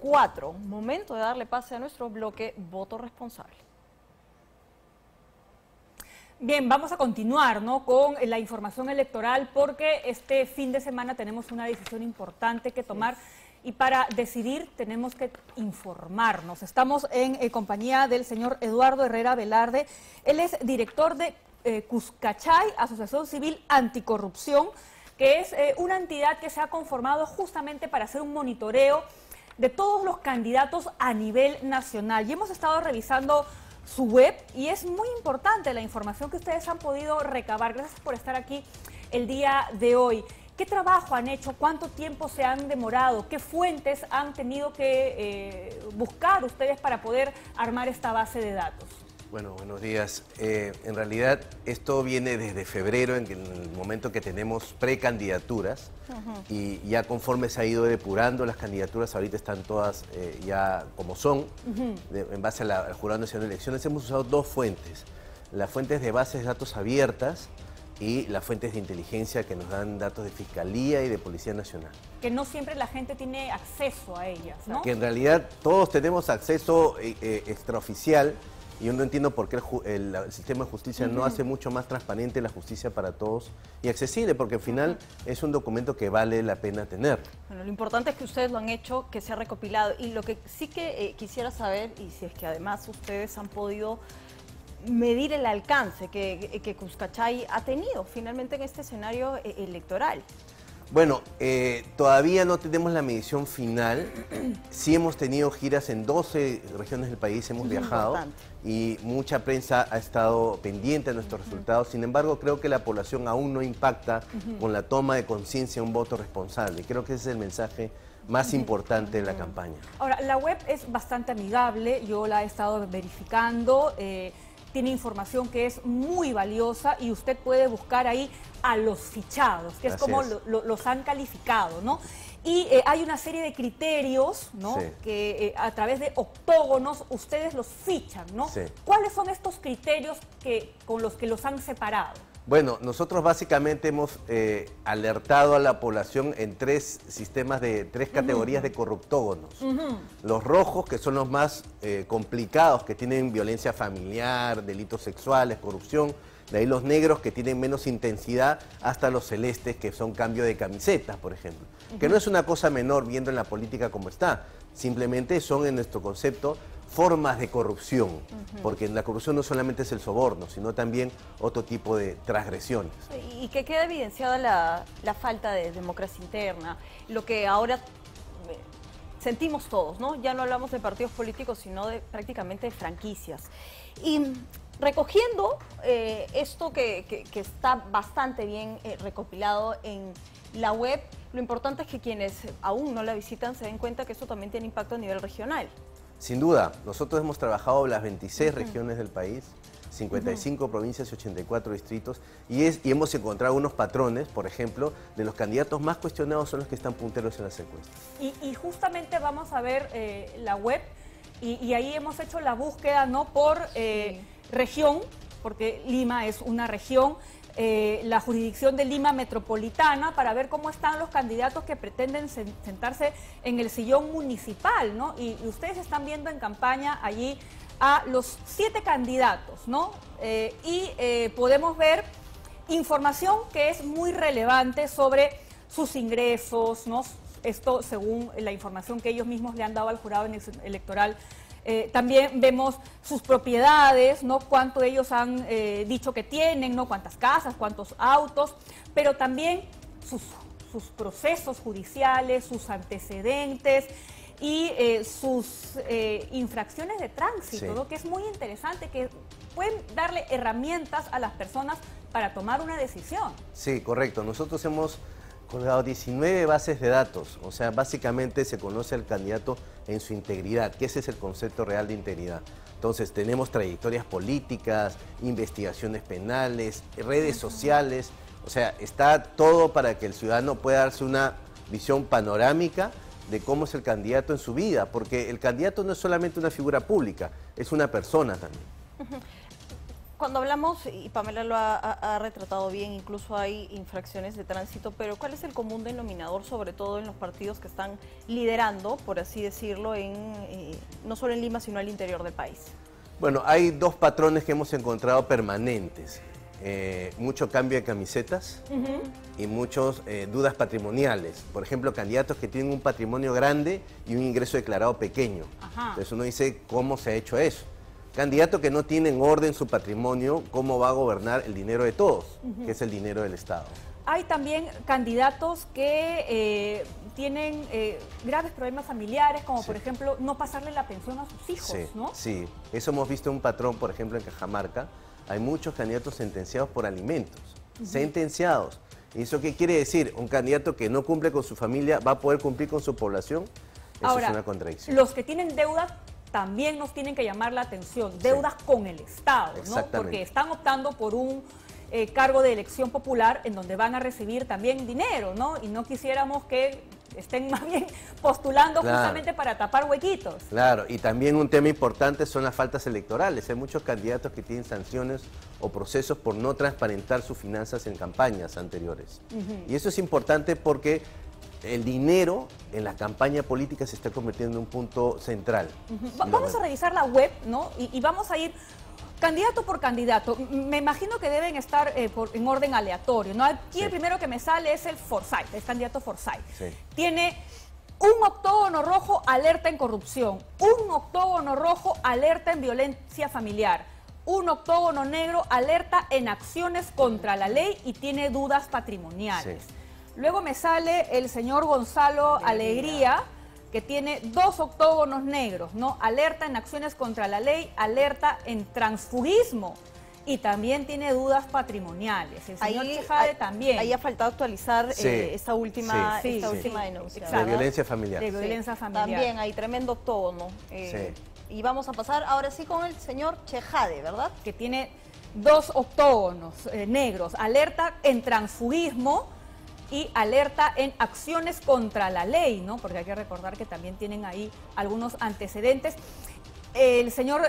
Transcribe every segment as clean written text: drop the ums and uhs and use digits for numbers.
4. Momento de darle pase a nuestro bloque Voto Responsable. Bien, vamos a continuar, ¿no?, con la información electoral, porque este fin de semana tenemos una decisión importante que tomar. Y para decidir tenemos que informarnos. Estamos en compañía del señor Eduardo Herrera Velarde. Él es director de Cuscachay, Asociación Civil Anticorrupción, que es una entidad que se ha conformado justamente para hacer un monitoreo de todos los candidatos a nivel nacional. Y hemos estado revisando su web y es muy importante la información que ustedes han podido recabar. Gracias por estar aquí el día de hoy. ¿Qué trabajo han hecho? ¿Cuánto tiempo se han demorado? ¿Qué fuentes han tenido que buscar ustedes para poder armar esta base de datos? Bueno, buenos días. En realidad esto viene desde febrero, en el momento que tenemos precandidaturas, y ya conforme se ha ido depurando las candidaturas, ahorita están todas ya como son, en base al Jurado Nacional de Elecciones. Hemos usado dos fuentes: las fuentes de bases de datos abiertas y las fuentes de inteligencia que nos dan datos de Fiscalía y de Policía Nacional. Que no siempre la gente tiene acceso a ellas, ¿no? Que en realidad todos tenemos acceso extraoficial, y yo no entiendo por qué el sistema de justicia no hace mucho más transparente la justicia para todos y accesible, porque al final es un documento que vale la pena tener. Bueno, lo importante es que ustedes lo han hecho, que se ha recopilado, y lo que sí que quisiera saber, y si es que además ustedes han podido medir el alcance que Cuscachay ha tenido finalmente en este escenario electoral. Bueno, todavía no tenemos la medición final. Sí hemos tenido giras en 12 regiones del país, hemos viajado y mucha prensa ha estado pendiente de nuestros resultados. Sin embargo, creo que la población aún no impacta con la toma de conciencia de un voto responsable. Creo que ese es el mensaje más importante de la campaña. Ahora, la web es bastante amigable, yo la he estado verificando. Tiene información que es muy valiosa y usted puede buscar ahí a los fichados, que es como los han calificado, ¿no? Y hay una serie de criterios, ¿no?, que a través de octógonos ustedes los fichan, ¿no? ¿Cuáles son estos criterios con los que los han separado? Bueno, nosotros básicamente hemos alertado a la población en tres categorías de corruptógonos. Los rojos, que son los más complicados, que tienen violencia familiar, delitos sexuales, corrupción. De ahí los negros, que tienen menos intensidad, hasta los celestes, que son cambio de camisetas, por ejemplo. Que no es una cosa menor viendo en la política como está. Simplemente son, en nuestro concepto, formas de corrupción, porque la corrupción no solamente es el soborno, sino también otro tipo de transgresiones. Y que queda evidenciada la falta de democracia interna, lo que ahora sentimos todos, ¿no? Ya no hablamos de partidos políticos, sino prácticamente de franquicias. Y recogiendo esto que está bastante bien recopilado en la web, lo importante es que quienes aún no la visitan se den cuenta que eso también tiene impacto a nivel regional. Sin duda, nosotros hemos trabajado las 26 regiones del país, 55 provincias y 84 distritos, y hemos encontrado unos patrones, por ejemplo, de los candidatos más cuestionados son los que están punteros en las encuestas. Y justamente vamos a ver la web, y ahí hemos hecho la búsqueda, ¿no?, por región, porque Lima es una región, la jurisdicción de Lima Metropolitana, para ver cómo están los candidatos que pretenden sentarse en el sillón municipal, ¿no? Y ustedes están viendo en campaña allí a los 7 candidatos, ¿no? Podemos ver información que es muy relevante sobre sus ingresos, ¿no? Esto según la información que ellos mismos le han dado al jurado electoral. También vemos sus propiedades, ¿no?, cuánto ellos han dicho que tienen, ¿no?, cuántas casas, cuántos autos, pero también sus procesos judiciales, sus antecedentes y sus infracciones de tránsito, ¿no?, que es muy interesante, que pueden darle herramientas a las personas para tomar una decisión. Sí, correcto. Nosotros hemos colgado 19 bases de datos, o sea, básicamente se conoce al candidato en su integridad, que ese es el concepto real de integridad. Entonces tenemos trayectorias políticas, investigaciones penales, redes sociales, o sea, está todo para que el ciudadano pueda darse una visión panorámica de cómo es el candidato en su vida, porque el candidato no es solamente una figura pública, es una persona también. Cuando hablamos, y Pamela lo ha retratado bien, incluso hay infracciones de tránsito, pero ¿cuál es el común denominador, sobre todo en los partidos que están liderando, por así decirlo, no solo en Lima, sino al interior del país? Bueno, hay dos patrones que hemos encontrado permanentes. Mucho cambio de camisetas y muchas dudas patrimoniales. Por ejemplo, candidatos que tienen un patrimonio grande y un ingreso declarado pequeño. Entonces uno dice, ¿cómo se ha hecho eso? Candidato que no tiene en orden su patrimonio, ¿cómo va a gobernar el dinero de todos? Que es el dinero del Estado. Hay también candidatos que tienen graves problemas familiares, como por ejemplo no pasarle la pensión a sus hijos, ¿no? Sí, eso hemos visto un patrón, por ejemplo, en Cajamarca. Hay muchos candidatos sentenciados por alimentos, sentenciados. ¿Y eso qué quiere decir? Un candidato que no cumple con su familia va a poder cumplir con su población. Eso Ahora, es una contradicción. Los que tienen deudas también nos tienen que llamar la atención, deudas con el Estado, ¿no? Porque están optando por un cargo de elección popular en donde van a recibir también dinero, ¿no? Y no quisiéramos que estén más bien postulando justamente para tapar huequitos. Claro, y también un tema importante son las faltas electorales. Hay muchos candidatos que tienen sanciones o procesos por no transparentar sus finanzas en campañas anteriores. Y eso es importante porque el dinero en la campaña política se está convirtiendo en un punto central. Vamos a revisar la web, ¿no? Y vamos a ir candidato por candidato. Me imagino que deben estar en orden aleatorio, ¿no? Aquí el primero que me sale es el Forsyth, es candidato Forsyth. Tiene un octógono rojo, alerta en corrupción. Un octógono rojo, alerta en violencia familiar. Un octógono negro, alerta en acciones contra la ley y tiene dudas patrimoniales. Luego me sale el señor Gonzalo Alegría, que tiene 2 octógonos negros, ¿no? Alerta en acciones contra la ley, alerta en transfugismo y también tiene dudas patrimoniales. El señor Chejade también. Ahí ha faltado actualizar esta última denuncia. De violencia familiar. De violencia familiar. También hay tremendo octógono. Y vamos a pasar ahora sí con el señor Chejade, ¿verdad? Que tiene 2 octógonos negros, alerta en transfugismo y alerta en acciones contra la ley, ¿no? Porque hay que recordar que también tienen ahí algunos antecedentes. El señor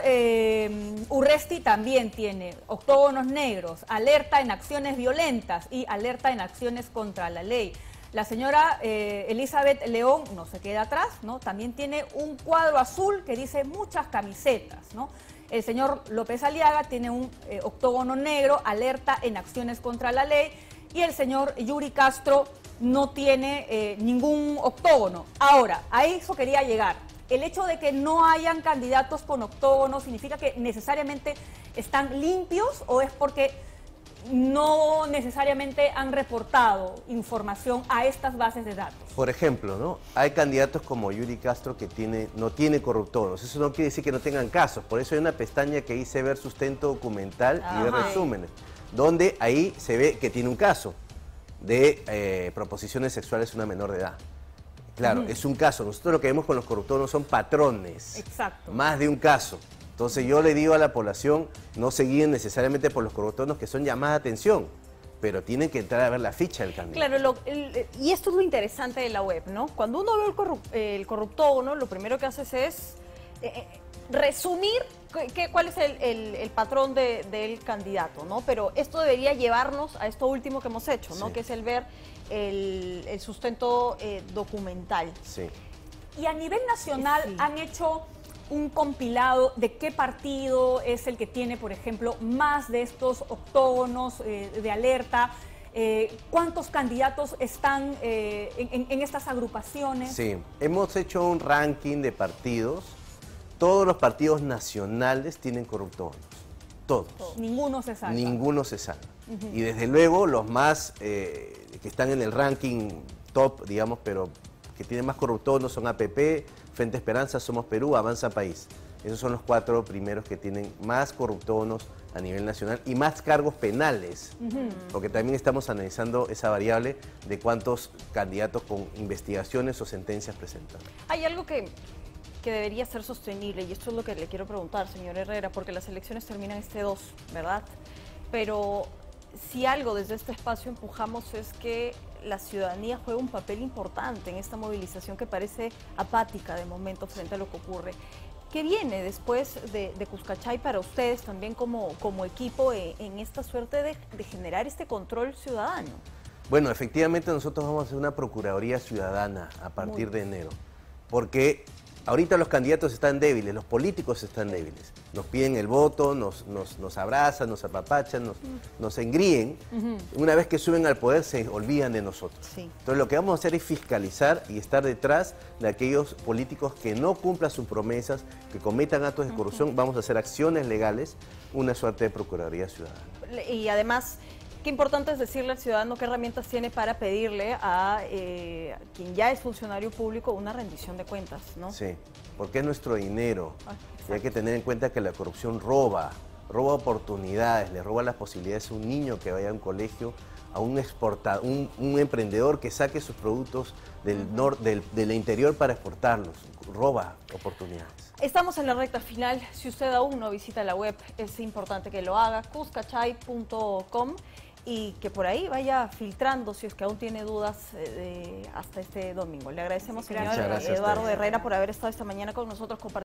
Urresti también tiene octógonos negros, alerta en acciones violentas y alerta en acciones contra la ley. La señora Elizabeth León no se queda atrás, ¿no? También tiene un cuadro azul que dice muchas camisetas, ¿no? El señor López Aliaga tiene un octógono negro, alerta en acciones contra la ley. Y el señor Yuri Castro no tiene ningún octógono. Ahora, a eso quería llegar. ¿El hecho de que no hayan candidatos con octógono significa que necesariamente están limpios o es porque no necesariamente han reportado información a estas bases de datos? Por ejemplo, ¿no? Hay candidatos como Yuri Castro que no tiene corruptoros. Eso no quiere decir que no tengan casos. Por eso hay una pestaña que dice ver sustento documental y ver resúmenes, donde ahí se ve que tiene un caso de proposiciones sexuales a una menor de edad. Claro, es un caso. Nosotros lo que vemos con los corruptores son patrones. Exacto. Más de un caso. Entonces yo le digo a la población, no se guíen necesariamente por los corruptores que son llamadas de atención, pero tienen que entrar a ver la ficha del candidato. Claro, y esto es lo interesante de la web, ¿no? Cuando uno ve el corruptógono, lo primero que haces es resumir cuál es el patrón del candidato, ¿no? Pero esto debería llevarnos a esto último que hemos hecho, ¿no? Que es el ver el sustento documental. Y a nivel nacional han hecho un compilado de qué partido es el que tiene, por ejemplo, más de estos octógonos de alerta. ¿Cuántos candidatos están en estas agrupaciones? Sí, hemos hecho un ranking de partidos. Todos los partidos nacionales tienen corruptógonos. Todos. Ninguno se salva. Ninguno se salva. Y desde luego los más que están en el ranking top, digamos, pero que tienen más corruptógonos son APP, Frente Esperanza, Somos Perú, Avanza País. Esos son los 4 primeros que tienen más corruptógonos a nivel nacional y más cargos penales, porque también estamos analizando esa variable de cuántos candidatos con investigaciones o sentencias presentan. Hay algo que debería ser sostenible, y esto es lo que le quiero preguntar, señor Herrera, porque las elecciones terminan este 2, ¿verdad? Pero si algo desde este espacio empujamos es que la ciudadanía juega un papel importante en esta movilización que parece apática de momento frente a lo que ocurre. ¿Qué viene después de Cuscachay para ustedes también como equipo en esta suerte de generar este control ciudadano? Bueno, efectivamente nosotros vamos a hacer una Procuraduría Ciudadana a partir de enero, porque ahorita los candidatos están débiles, los políticos están débiles. Nos piden el voto, nos abrazan, nos apapachan, nos engríen. Una vez que suben al poder se olvidan de nosotros. Sí. Entonces lo que vamos a hacer es fiscalizar y estar detrás de aquellos políticos que no cumplan sus promesas, que cometan actos de corrupción. Vamos a hacer acciones legales, una suerte de Procuraduría Ciudadana. Y además, qué importante es decirle al ciudadano qué herramientas tiene para pedirle a quien ya es funcionario público una rendición de cuentas, ¿no? Sí, porque es nuestro dinero. Y hay Exacto. que tener en cuenta que la corrupción roba oportunidades, le roba las posibilidades a un niño que vaya a un colegio, a un un emprendedor que saque sus productos del interior para exportarlos, roba oportunidades. Estamos en la recta final. Si usted aún no visita la web, es importante que lo haga, cuscachay.com, y que por ahí vaya filtrando si es que aún tiene dudas hasta este domingo. Le agradecemos, señor Muchas gracias a Eduardo ustedes. Herrera, por haber estado esta mañana con nosotros compartiendo.